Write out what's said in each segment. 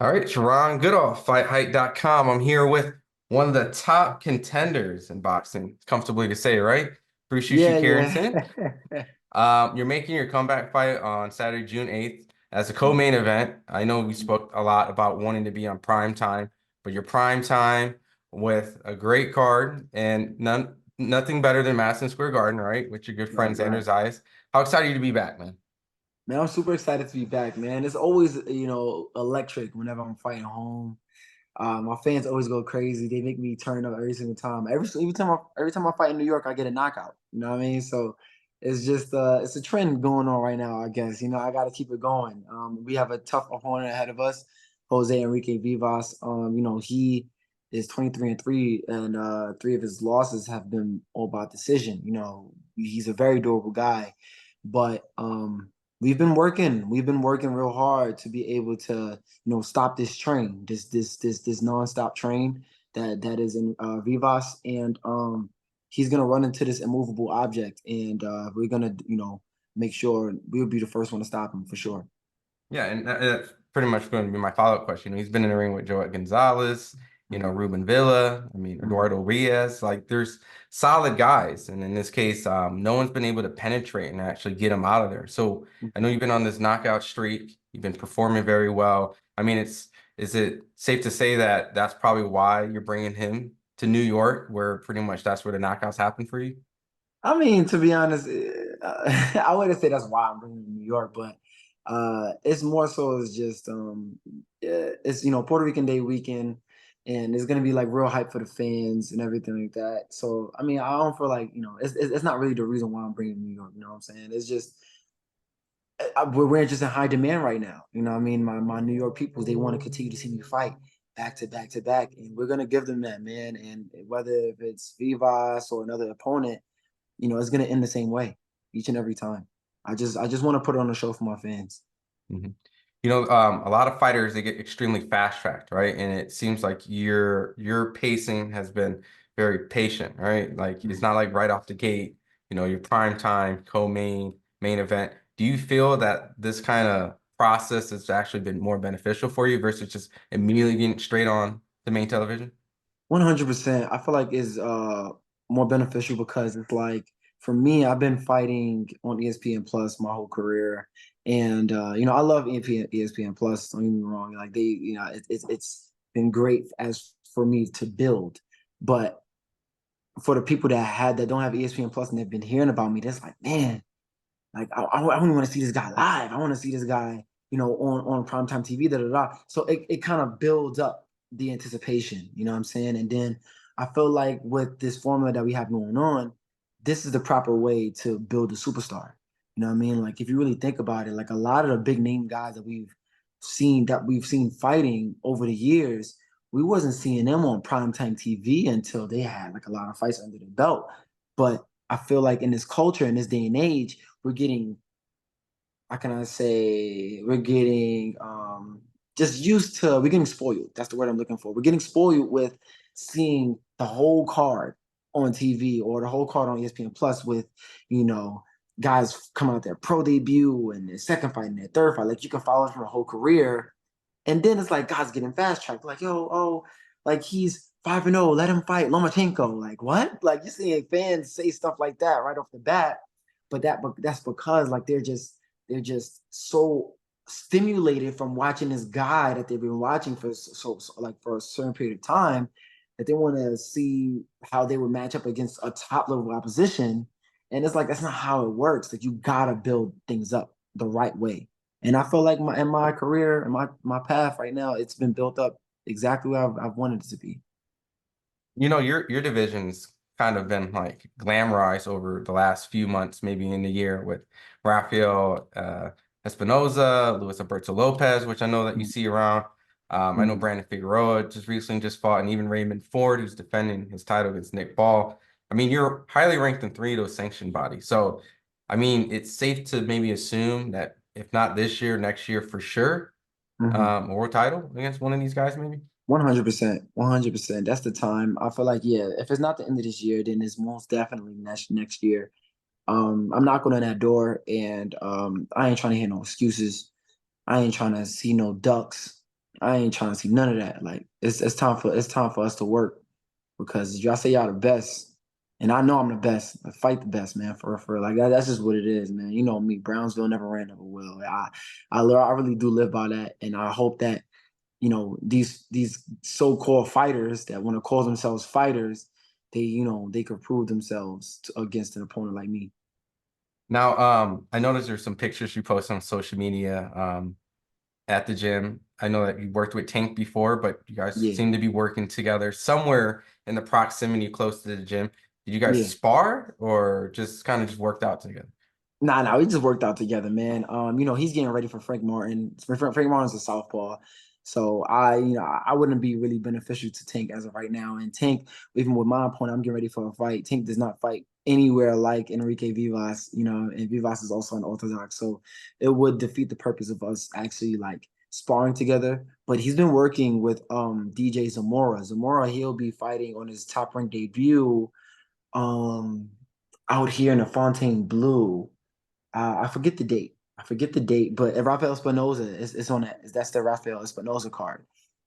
All right, Sharon Goodall, FightHype.com. I'm here with one of the top contenders in boxing. Comfortably to say, right? Bruce Yeah, Carrington. yeah. You're making your comeback fight on Saturday, June 8th as a co-main event. I know we spoke a lot about wanting to be on prime time, but your prime time with a great card and nothing better than Madison Square Garden, right? With your good Right, friend right. Xander's Eyes. How excited are you to be back, man? Man, I'm super excited to be back, man. It's always, electric whenever I'm fighting home. My fans always go crazy. They make me turn up every single time. Every time I fight in New York, I get a knockout. You know what I mean? So it's just it's a trend going on right now, I guess. I got to keep it going. We have a tough opponent ahead of us, Jose Enrique Vivas. He is 23-3, and three of his losses have been all by decision. He's a very durable guy, but we've been working real hard to be able to stop this train, this nonstop train that is in Vivas, and he's gonna run into this immovable object, and we're gonna make sure we'll be the first one to stop him for sure. Yeah, and that's pretty much going to be my follow-up question. He's been in the ring with Joet Gonzalez, Mhm. Ruben Villa, Mhm. Eduardo Riaz. Like, there's solid guys. And in this case, no one's been able to penetrate and actually get him out of there. So I know Mhm. you've been on this knockout streak. You've been performing very well. Is it safe to say that that's probably why you're bringing him to New York, where pretty much that's where the knockouts happen for you? I mean, to be honest, I wouldn't say that's why I'm bringing him to New York, but it's more so it's just it's Puerto Rican Day weekend, and it's gonna be like real hype for the fans and everything like that. So I mean, I don't feel like it's not really the reason why I'm bringing him to New York. You know what I'm saying? It's just we're just in high demand right now. You know what I mean? My New York people, they want to continue to see me fight back to back to back, and we're gonna give them that, man. And whether if it's Vivas or another opponent, it's gonna end the same way each and every time. I just want to put on a show for my fans. Mhm. A lot of fighters they get extremely fast tracked, right? And it seems like your pacing has been very patient, right? Like it's Mhm. not like right off the gate, your prime time, main event. Do you feel that this kind of process has actually been more beneficial for you versus just immediately getting straight on the main television? 100%. I feel like is more beneficial because it's like for me, I've been fighting on ESPN Plus my whole career, and I love ESPN Plus. Don't get me wrong, like it's been great as for me to build, but for the people that don't have ESPN Plus and they've been hearing about me, that's like, man, like I don't want to see this guy live. I want to see this guy, on primetime TV. Da da da. So it kind of builds up the anticipation. You know what I'm saying? And then I feel like with this formula that we have going on, this is the proper way to build a superstar. You know what I mean? Like if you really think about it, like a lot of the big name guys that we've seen fighting over the years, we wasn't seeing them on primetime TV until they had like a lot of fights under their belt. But I feel like in this culture, in this day and age, we're getting, how can I say, we're getting just used to, we're getting spoiled. That's the word I'm looking for. We're getting spoiled with seeing the whole card on TV or the whole card on ESPN Plus with, you know, guys coming out their pro debut and their second fight and their third fight. Like you can follow from a whole career. And then it's like guys getting fast tracked. Like, yo, oh, like he's 5-0, let him fight Lomachenko. Like, what? Like you're seeing fans say stuff like that right off the bat. But that's because like they're just so stimulated from watching this guy that they've been watching for like for a certain period of time that they want to see how they would match up against a top level opposition. And it's like that's not how it works. Like you gotta build things up the right way. And I feel like in my career, in my path right now, it's been built up exactly where I've wanted it to be. Your division's kind of been like glamorized over the last few months, maybe in the year with Rafael Espinoza, Luis Alberto Lopez, which I know that you see around. I know Mhm. Brandon Figueroa just recently just fought, and even Raymond Ford, who's defending his title against Nick Ball. You're highly ranked in three of those sanctioned bodies. So, it's safe to maybe assume that if not this year, next year for sure, Mhm. or title against one of these guys, maybe. 100%, 100%. That's the time. I feel like, yeah, if it's not the end of this year, then it's most definitely next year. I'm knocking on that door, and I ain't trying to hear no excuses. I ain't trying to see no ducks. I ain't trying to see none of that. Like it's time for us to work because y'all say y'all the best, and I know I'm the best. I fight the best, man. For like that, that's just what it is, man. You know me, Brownsville never ran, never will. I really do live by that, and I hope that these so-called fighters that want to call themselves fighters, they could prove themselves against an opponent like me. Now, I noticed there's some pictures you post on social media at the gym. I know that you worked with Tank before, but you guys Yeah, seem to be working together somewhere in the proximity close to the gym. Did you guys yeah. spar or just kind of just worked out together? Nah, we just worked out together, man. He's getting ready for Frank Martin. Frank Martin's a southpaw. So I wouldn't be really beneficial to Tank as of right now. And Tank, even with my opponent, I'm getting ready for a fight. Tank does not fight anywhere like Enrique Vivas, and Vivas is also unorthodox. So it would defeat the purpose of us actually like sparring together. But he's been working with DJ Zamora. Zamora, he'll be fighting on his top rank debut um out here in the Fontaine Blue. I forget the date. I forget the date, but Rafael Espinoza is on that. That's the Rafael Espinoza card.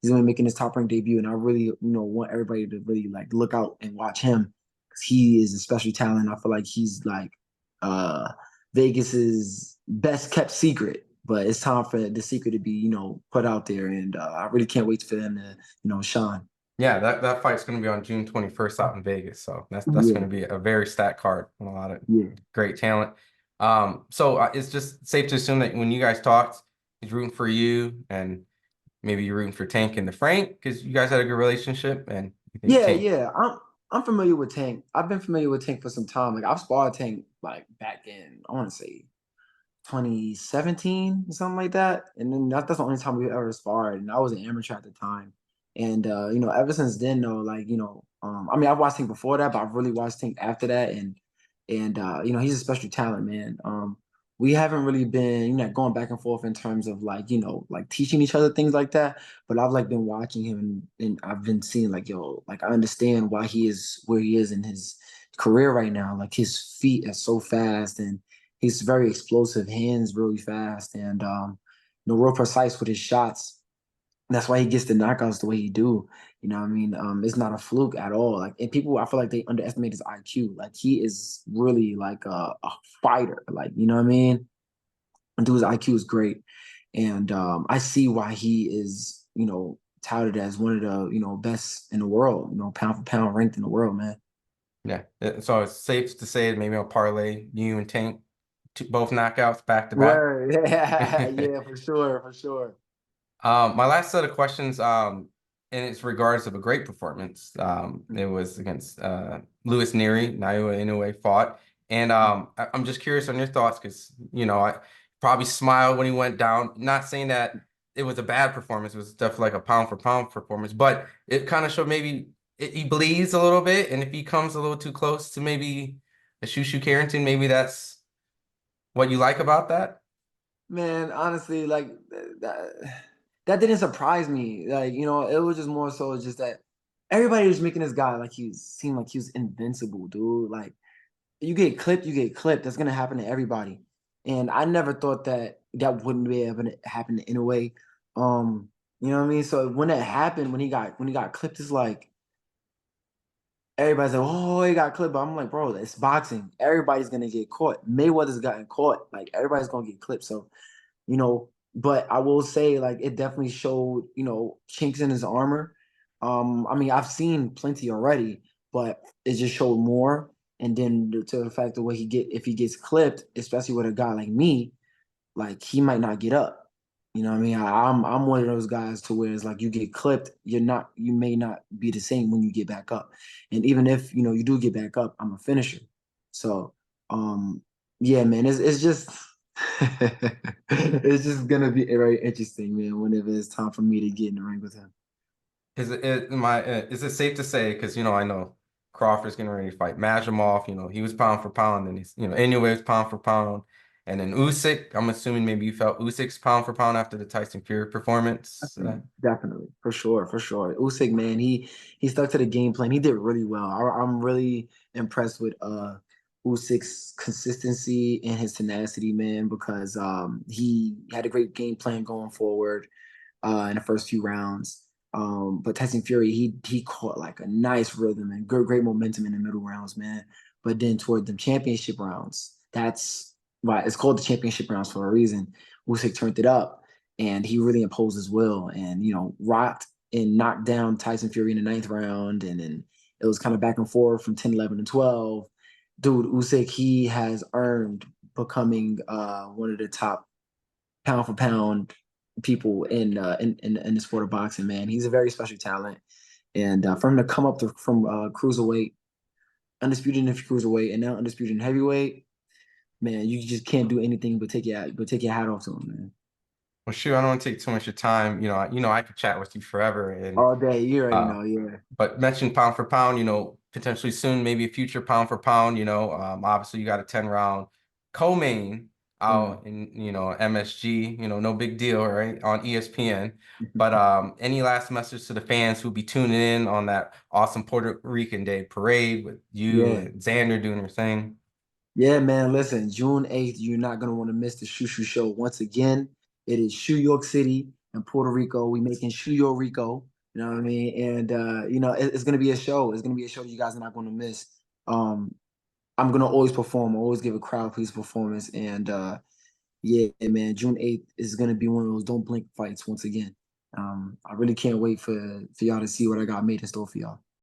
He's gonna be making his top rank debut, and I really, want everybody to really like look out and watch him because he is a special talent. I feel like he's like uh Vegas's best kept secret, but it's time for the secret to be, put out there, and I really can't wait for him to, shine. Yeah, that fight's going to be on June 21st out in Vegas. So that's going Yeah, to be a very stacked card and a lot of yeah. great talent. So it's just safe to assume that when you guys talked, he's rooting for you and maybe you're rooting for Tank and the Frank because you guys had a good relationship and you think Yeah, Tank. yeah. I'm familiar with Tank. I've been familiar with Tank for some time. Like I've sparred Tank like back in I want to say 2017, something like that. And then that's the only time we ever sparred. And I was an amateur at the time. And ever since then though, like, I mean I've watched Tank before that, but I've really watched Tank after that. And he's a special talent, man. We haven't really been, going back and forth in terms of like, like teaching each other things like that. But I've like been watching him and I've been seeing like, yo, like I understand why he is where he is in his career right now. Like his feet are so fast and he's very explosive, hands really fast, and real precise with his shots. That's why he gets the knockouts the way he do. You know what I mean? It's not a fluke at all. Like, and people, I feel like they underestimate his IQ. Like, he is really like a fighter. Like, you know what I mean? And dude's IQ is great, and I see why he is, touted as one of the, best in the world. Pound for pound ranked in the world, man. Yeah. So it's safe to say maybe I'll parlay you and Tank both knockouts back to back. Word, yeah, yeah, for sure, for sure. My last set of questions, in its regards of a great performance. It was against Louis Neary, Naoya Inoue fought. And I'm just curious on your thoughts because, I probably smiled when he went down. Not saying that it was a bad performance, it was definitely like a pound for pound performance, but it kind of showed maybe he bleeds a little bit. And if he comes a little too close to maybe a Shushu Carrington, maybe that's what you like about that. Man, honestly, like that didn't surprise me. Like, it was just more so just that everybody was making this guy like he seemed like he was invincible, dude. Like you get clipped, you get clipped. That's gonna happen to everybody. And I never thought that that wouldn't be able to happen in a way. You know what I mean? So when that happened, when he got clipped, it's like everybody's like, oh, he got clipped. But I'm like, bro, it's boxing. Everybody's gonna get caught. Mayweather's gotten caught. Like everybody's gonna get clipped. So but I will say like it definitely showed, chinks in his armor. I mean, I've seen plenty already, but it just showed more. And then to the fact that what he get if he gets clipped, especially with a guy like me, like he might not get up. You know what I mean? I'm one of those guys to where it's like you get clipped, you may not be the same when you get back up. And even if you do get back up, I'm a finisher. So yeah, man, it's just it's just gonna be very interesting, man, whenever it's time for me to get in the ring with him. Is it safe to say because I know Crawford's getting ready to fight Majimov, he was pound for pound and he's anyway was pound for pound, and then Usyk, I'm assuming maybe you felt Usyk's pound for pound after the Tyson Fury performance. Definitely, for sure, for sure. Usyk, man, he stuck to the game plan. He did really well. I'm really impressed with Usyk's consistency and his tenacity, man, because he had a great game plan going forward. in the first few rounds. But Tyson Fury, he caught like a nice rhythm and great momentum in the middle rounds, man. But then toward the championship rounds, that's why it's called the championship rounds for a reason. Usyk turned it up, and he really imposed his will, and rocked and knocked down Tyson Fury in the ninth round, and then it was kind of back and forth from 10, 11, and 12. Dude, Usyk, he has earned becoming one of the top pound for pound people in the sport of boxing, man. He's a very special talent. And for him to come up from cruiserweight, undisputed in cruiserweight, and now undisputed in heavyweight, man, you just can't do anything but take your hat off to him, man. Well, sure, I don't want to take too much of your time. I could chat with you forever, and All day, you already uh, know, yeah. but mention pound for pound, potentially soon, maybe a future pound for pound. Obviously you got a 10-round co-main Mm. out in MSG. No big deal, right, on ESPN. But any last message to the fans who'll be tuning in on that awesome Puerto Rican Day parade with you Yeah. and Xander doing their thing? Yeah, man. Listen, June 8th, you're not gonna want to miss the Shoo Shoo Show once again. It is Shoe York City and Puerto Rico. We making Shoe York Rico. You know what I mean? And it's gonna be a show. It's gonna be a show you guys are not gonna miss. Um, I'm gonna always perform, always give a crowd please performance. And yeah, man, June 8th is gonna be one of those don't blink fights once again. I really can't wait for y'all to see what I got made in store for y'all.